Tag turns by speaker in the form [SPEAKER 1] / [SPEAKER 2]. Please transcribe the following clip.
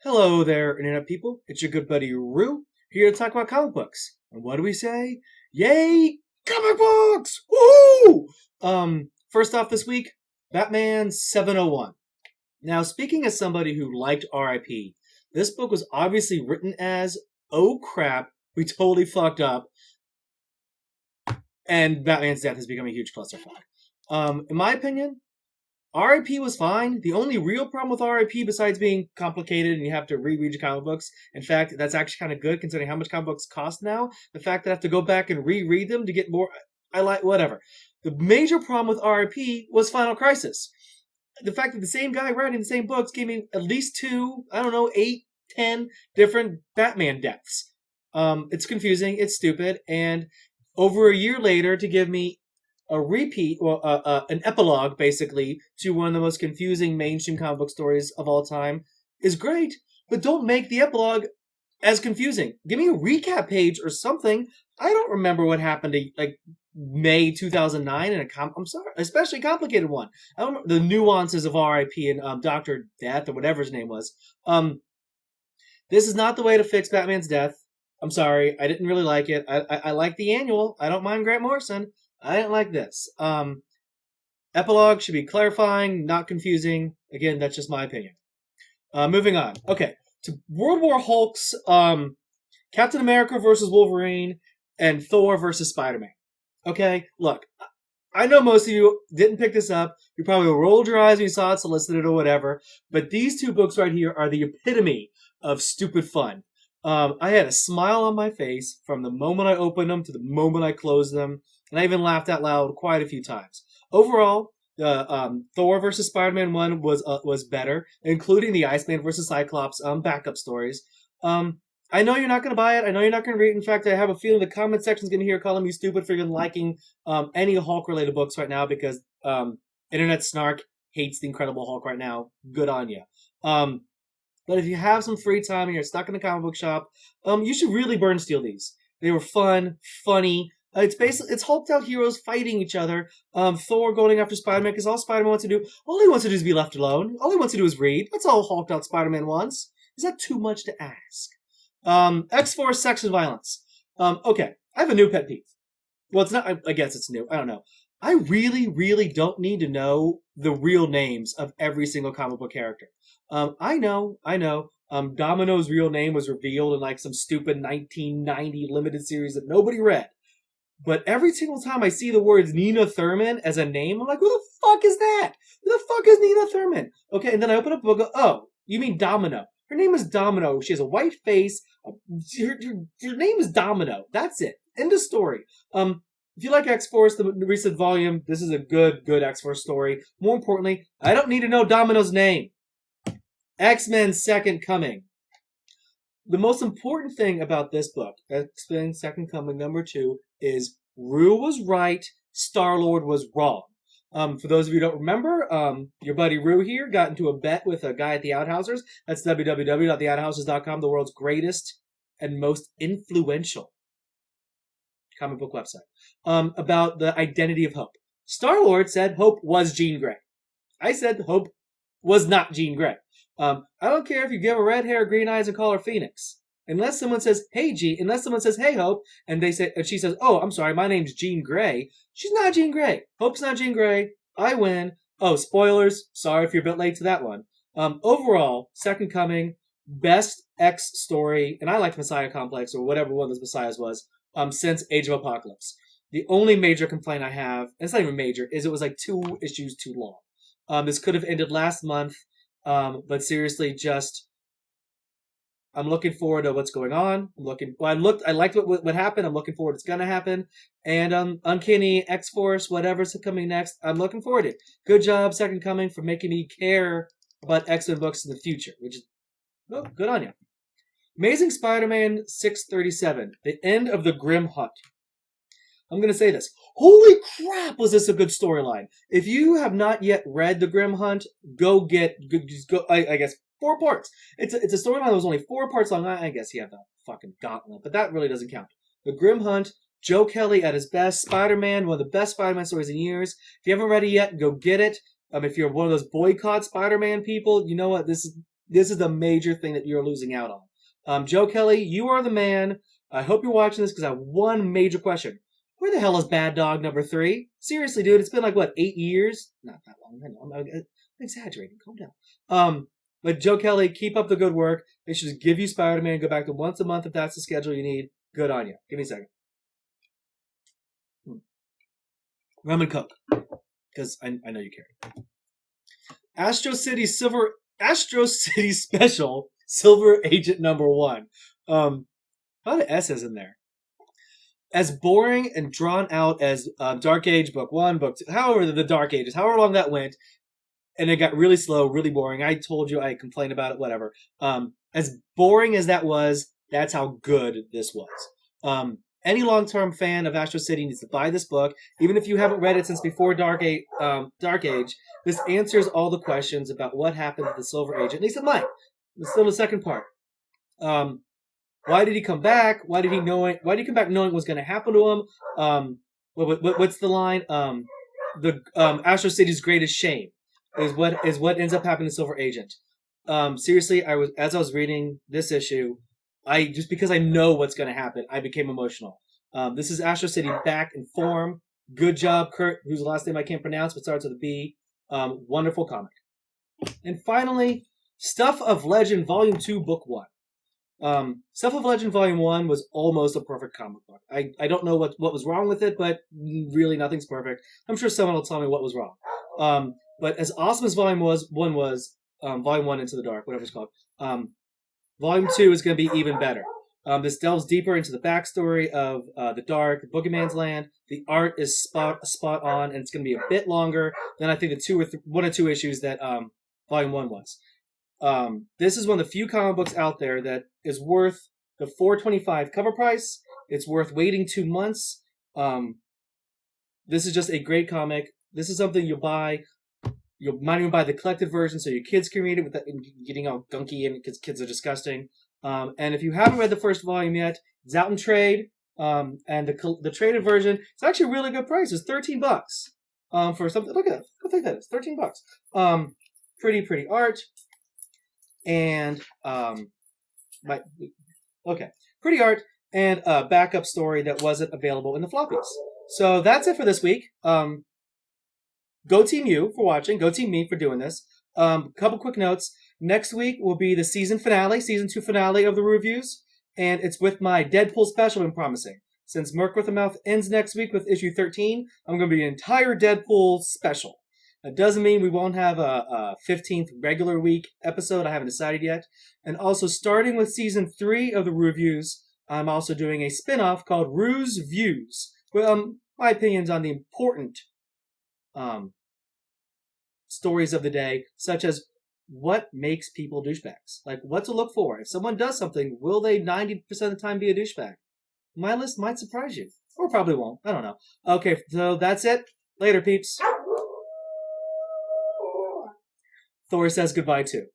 [SPEAKER 1] Hello there, Internet people. It's your good buddy Rue, here to talk about comic books. And what do we say? Yay, comic books! Woohoo! First off this week, Batman 701. Now, speaking as somebody who liked RIP, this book was obviously written as, oh crap, we totally fucked up, and Batman's death has become a huge clusterfuck. In my opinion, RIP was fine. The only real problem with RIP, besides being complicated and you have to reread your comic books, in fact, that's actually kind of good considering how much comic books cost now. The fact that I have to go back and reread them to get more, I like, whatever. The major problem with RIP was Final Crisis. The fact that the same guy writing the same books gave me at least 2, I don't know, 8, 10 different Batman deaths. It's confusing, it's stupid, and over a year later to give me a repeat, well, an epilogue, basically, to one of the most confusing mainstream comic book stories of all time is great, but don't make the epilogue as confusing. Give me a recap page or something. I don't remember what happened to, like, May 2009 in I'm sorry, especially complicated one. I don't remember the nuances of R.I.P. and Dr. Death or whatever his name was. This is not the way to fix Batman's death. I'm sorry, I didn't really like it. I like the annual. I don't mind Grant Morrison. I didn't like this. Epilogue should be clarifying, not confusing. Again, that's just my opinion. Moving on. Okay, to World War Hulk's Captain America versus Wolverine and Thor versus Spider-Man. Okay, look, I know most of you didn't pick this up. You probably rolled your eyes when you saw it, solicited or whatever. But these two books right here are the epitome of stupid fun. I had a smile on my face from the moment I opened them to the moment I closed them. And I even laughed out loud quite a few times. Overall, the Thor versus Spider-Man one was better, including the Iceman versus Cyclops backup stories. I know you're not going to buy it. I know you're not going to read it. In fact, I have a feeling the comment section is going to hear calling me stupid for even liking any Hulk-related books right now because Internet Snark hates the Incredible Hulk right now. Good on you. But if you have some free time and you're stuck in a comic book shop, you should really burn steal these. They were fun, funny. It's hulked out heroes fighting each other. Thor going after Spider-Man because all Spider-Man wants to do, all he wants to do is be left alone. All he wants to do is read. That's all hulked out Spider-Man wants. Is that too much to ask? X-Force sex and violence. Okay, I have a new pet peeve. Well, it's not. I guess it's new. I don't know. I really, really don't need to know the real names of every single comic book character. I know. Domino's real name was revealed in like some stupid 1990 limited series that nobody read. But every single time I see the words Nina Thurman as a name, I'm like, who the fuck is that? Who the fuck is Nina Thurman? Okay, and then I open up a book and go, oh, you mean Domino. Her name is Domino. She has a white face. Her name is Domino. That's it. End of story. If you like X-Force, the recent volume, this is a good X-Force story. More importantly, I don't need to know Domino's name. X-Men Second Coming. The most important thing about this book, X-Men Second Coming #2, is Rue was right, Star-Lord was wrong. For those of you who don't remember, your buddy Rue here got into a bet with a guy at the Outhousers. That's www.theouthouses.com, the world's greatest and most influential comic book website, about the identity of Hope. Star-Lord said Hope was Jean Grey. I said Hope was not Jean Grey. I don't care if you give her red hair, green eyes, and call her Phoenix. Unless someone says, hey, Hope, and she says, oh, I'm sorry, my name's Jean Grey. She's not Jean Grey. Hope's not Jean Grey. I win. Oh, spoilers. Sorry if you're a bit late to that one. Overall, Second Coming, best X story, and I liked Messiah Complex, or whatever one of those Messiahs was, since Age of Apocalypse. The only major complaint I have, and it's not even major, is it was like 2 issues too long. This could have ended last month. But seriously, I'm looking forward to what's going on. I liked what happened. I'm looking forward to what's gonna happen. And Uncanny X-Force, whatever's coming next, I'm looking forward to it. Good job, Second Coming, for making me care about X-Men books in the future, which is, well, good on you. Amazing Spider-Man 637, the end of the Grim Hunt. I'm going to say this. Holy crap, was this a good storyline. If you have not yet read The Grim Hunt, go, I guess, 4 parts. It's a storyline that was only 4 parts long. I guess you have the fucking gauntlet, but that really doesn't count. The Grim Hunt, Joe Kelly at his best, Spider-Man, one of the best Spider-Man stories in years. If you haven't read it yet, go get it. If you're one of those boycott Spider-Man people, you know what? This This is the major thing that you're losing out on. Joe Kelly, you are the man. I hope you're watching this because I have one major question. Where the hell is Bad Dog number 3? Seriously, dude, it's been like, what, 8 years? Not that long. I know. I'm exaggerating. Calm down. But Joe Kelly, keep up the good work. They should just give you Spider-Man. Go back to once a month if that's the schedule you need. Good on you. Give me a second. Rum and Coke. Because I know you care. Astro City Special, Silver Agent number 1. A lot of S's in there. As boring and drawn out as Dark Age Book 1, Book 2, however the Dark Ages, however long that went, and it got really slow, really boring. I told you I complained about it, whatever. As boring as that was, that's how good this was. Any long-term fan of Astro City needs to buy this book. Even if you haven't read it since before Dark Age, this answers all the questions about what happened to the Silver Agent. At least it might. It's still the second part. Why did he come back? Why did he come back knowing what was going to happen to him? What's the line? Astro City's greatest shame is what ends up happening to Silver Agent. Seriously, as I was reading this issue, just because I know what's going to happen, I became emotional. This is Astro City back in form. Good job, Kurt, whose last name I can't pronounce but starts with a B. Wonderful comic. And finally, Stuff of Legend Volume 2, Book 1. Stuff of Legend Volume 1 was almost a perfect comic book. I don't know what was wrong with it, but really nothing's perfect. I'm sure someone will tell me what was wrong. But as awesome as Volume 1 was, Volume 1 Into the Dark, whatever it's called, Volume 2 is going to be even better. This delves deeper into the backstory of the Dark, Boogeyman's Land. The art is spot on, and it's going to be a bit longer than I think the one or two issues that Volume 1 was. This is one of the few comic books out there that is worth the $4.25 cover price. It's worth waiting 2 months. This is just a great comic. This is something you'll buy. You might even buy the collected version so your kids can read it without getting all gunky and because kids are disgusting. And if you haven't read the first volume yet, it's out in trade. And the traded version, it's actually a really good price. It's $13 for something. Look at that. Look at that. It's $13. Pretty art. And pretty art and a backup story that wasn't available in the floppies. So that's it for this week. Go Team You for watching. Go Team Me for doing this. Couple quick notes. Next week will be the season 2 finale of the reviews, and it's with my Deadpool special I'm promising. Since Merc with a Mouth ends next week with issue 13, I'm going to be an entire Deadpool special. That doesn't mean we won't have a 15th regular week episode. I haven't decided yet. And also, starting with season 3 of the reviews, I'm also doing a spin-off called RUviews. Well, my opinions on the important stories of the day, such as what makes people douchebags. Like, what to look for. If someone does something, will they 90% of the time be a douchebag? My list might surprise you. Or probably won't. I don't know. Okay, so that's it. Later, peeps. Thor says goodbye, too.